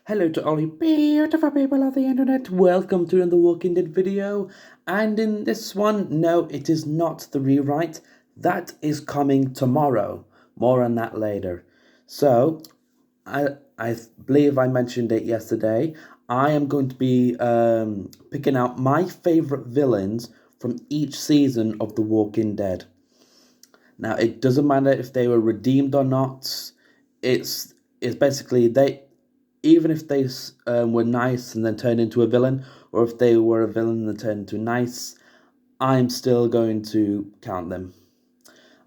Hello to all you beautiful people of the internet. Welcome to another Walking Dead video. And in this one, no, it is not the rewrite. That is coming tomorrow. More on that later. So, I believe I mentioned it yesterday. I am going to be picking out my favorite villains from each season of The Walking Dead. Now, it doesn't matter if they were redeemed or not. It's basically even if they were nice and then turned into a villain, or if they were a villain and then turned into nice, I'm still going to count them.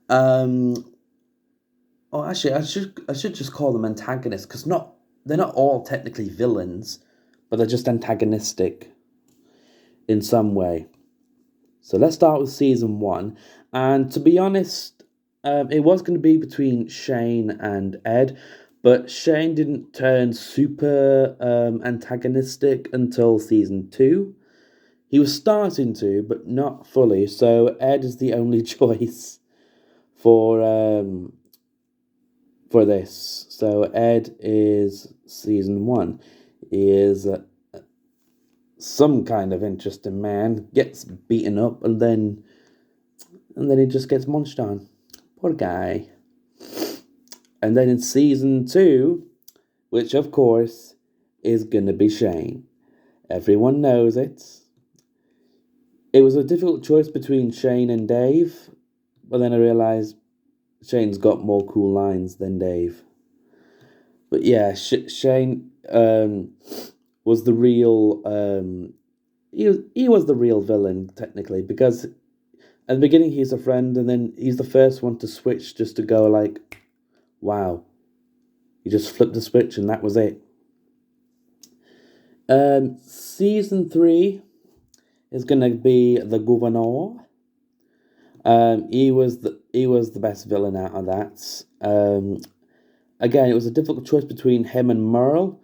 Um, oh, actually, I should just call them antagonists because they're not all technically villains, but they're just antagonistic in some way. So let's start with season one, and to be honest, it was going to be between Shane and Ed, but Shane didn't turn super antagonistic until season two. He was starting to, but not fully. So Ed is the only choice for for this. So Ed is season one. He is some kind of interesting man. Gets beaten up and then he just gets munched on. Poor guy. And then in season two, which of course is gonna be Shane. Everyone knows it. It was a difficult choice between Shane and Dave, but then I realised Shane's got more cool lines than Dave. But yeah, Shane was the real. He was the real villain technically because at the beginning he's a friend and then he's the first one to switch just to go like, wow, he just flipped the switch and that was it. Season three is gonna be the governor. He was the best villain out of that. Again, it was a difficult choice between him and Merle,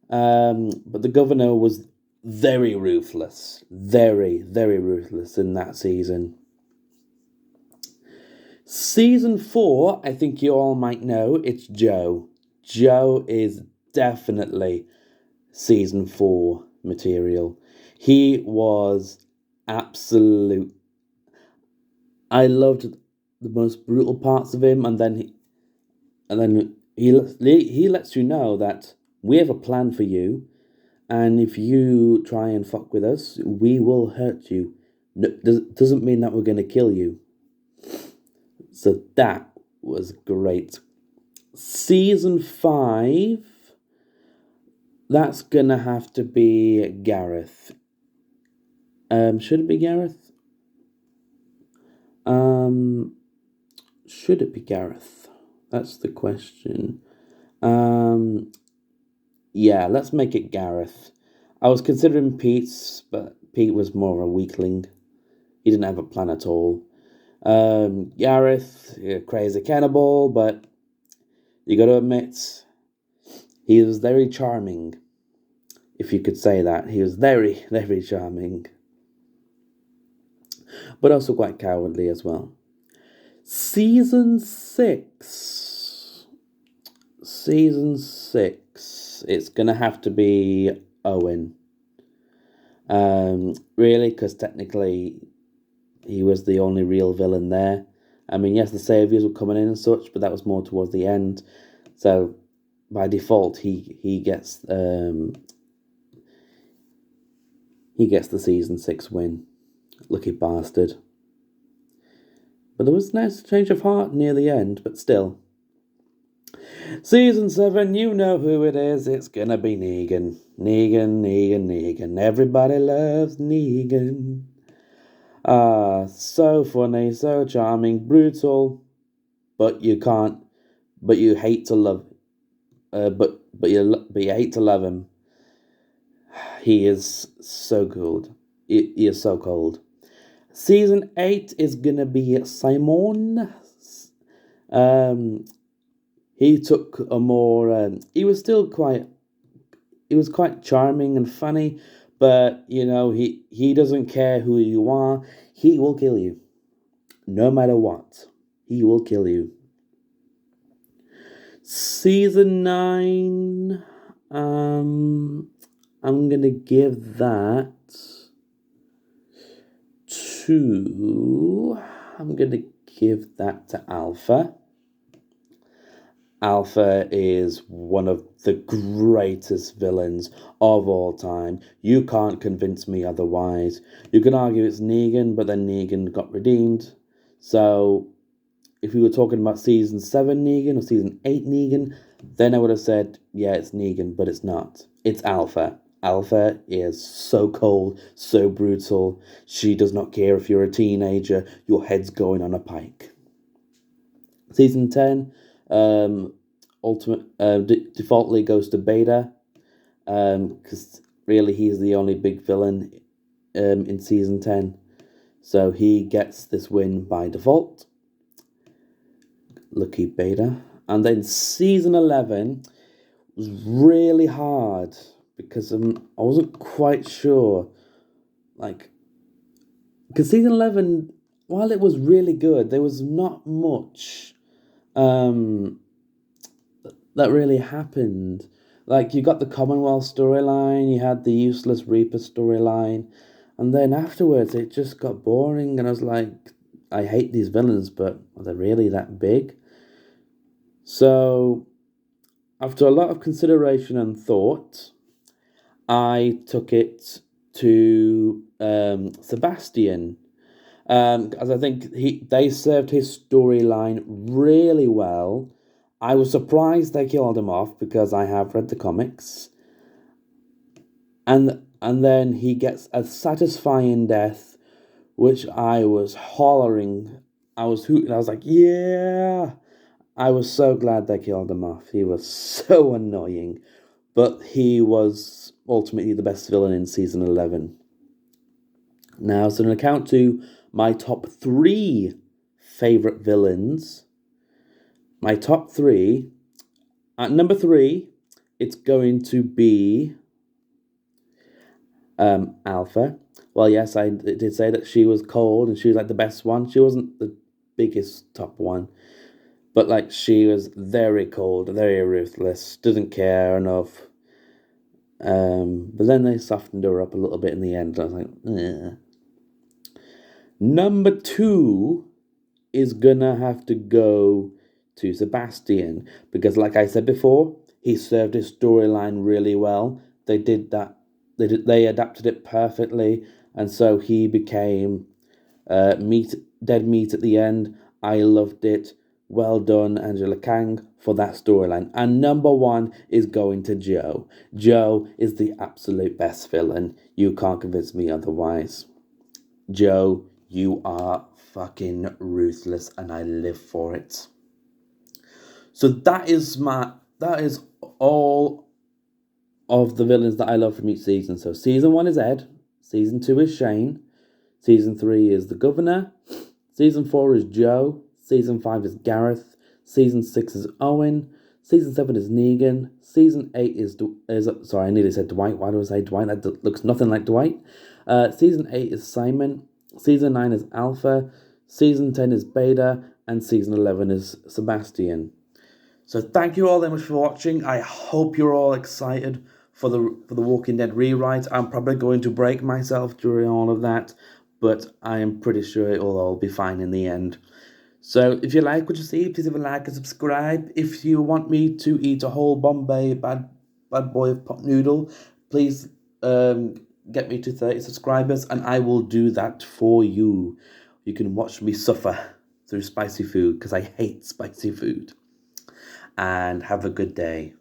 but the governor was very ruthless, very ruthless in that season. Season four, I think you all might know, it's Joe. Joe is definitely season four material. He was absolute. I loved the most brutal parts of him, and then he lets you know that we have a plan for you, and if you try and fuck with us, we will hurt you. No, doesn't mean that we're going to kill you. So that was great. Season five, that's gonna have to be Gareth. Should it be Gareth? Should it be Gareth? That's the question. Yeah, let's make it Gareth. I was considering Pete's, but Pete was more a weakling. He didn't have a plan at all. Gareth, crazy cannibal, but you gotta admit, he was very charming. If you could say that. He was very charming. But also quite cowardly as well. Season 6. Season 6. It's gonna have to be Owen. Really, because technically he was the only real villain there. I mean, yes, the saviors were coming in and such, but that was more towards the end. So by default, he gets the season 6 win. Lucky bastard. But there was a nice change of heart near the end, but still. Season 7, you know who it is. It's gonna be Negan. Negan. Everybody loves Negan. So funny, so charming, brutal, but you can't, but you hate to love, but you hate to love him. He is so cold. He is so cold. Season 8 is gonna be Simon. He took a more. He was still quite. He was quite charming and funny, but you know he doesn't care who you are. He will kill you, no matter what. He will kill you. Season 9. I'm gonna give that to. I'm gonna give that to Alpha. Alpha is one of the greatest villains of all time. You can't convince me otherwise. You can argue it's Negan, but then Negan got redeemed. So, if we were talking about season 7 Negan or season 8 Negan, then I would have said, yeah, it's Negan, but it's not. It's Alpha. Alpha is so cold, so brutal. She does not care if you're a teenager, your head's going on a pike. Season 10, ultimate defaultly goes to Beta, because really he's the only big villain in season 10. So he gets this win by default. Lucky Beta. And then season 11 was really hard because I wasn't quite sure. Like, because season 11, while it was really good, there was not much that really happened. Like, you got the Commonwealth storyline, you had the Useless Reaper storyline, and then afterwards it just got boring, and I was like, I hate these villains, but are they really that big? So, after a lot of consideration and thought, I took it to Sebastian. As I think they served his storyline really well. I was surprised they killed him off because I have read the comics, and then he gets a satisfying death, which I was hollering, I was hooting, I was like, yeah! I was so glad they killed him off. He was so annoying, but he was ultimately the best villain in season 11. Now, so an account to my top 3 favourite villains. My top 3. At number 3, it's going to be Alpha. Well, yes, I did say that she was cold and she was like the best one. She wasn't the biggest top one, but like she was very cold, very ruthless, doesn't care enough. But then they softened her up a little bit in the end. I was like, eh. Number 2 is gonna have to go to Sebastian because, like I said before, he served his storyline really well. They did that. They adapted it perfectly, and so he became dead meat at the end. I loved it. Well done, Angela Kang, for that storyline. And number 1 is going to Joe. Joe is the absolute best villain. You can't convince me otherwise. Joe, you are fucking ruthless and I live for it. So that is all of the villains that I love from each season. So season 1 is Ed, season 2 is Shane, season 3 is the Governor, season 4 is Joe, season 5 is Gareth, season 6 is Owen, season 7 is Negan, season 8 is sorry, I nearly said Dwight. Why do I say Dwight? That looks nothing like Dwight. Season 8 is Simon, season 9 is Alpha, season 10 is Beta, and season 11 is Sebastian. So thank you all very much for watching. I hope you're all excited for the Walking Dead rewrite. I'm probably going to break myself during all of that, but I am pretty sure it will all be fine in the end. So if you like what you see, please leave a like and subscribe. If you want me to eat a whole Bombay bad boy of pot noodle, please get me to 30 subscribers and I will do that for you. You can watch me suffer through spicy food because I hate spicy food. And have a good day.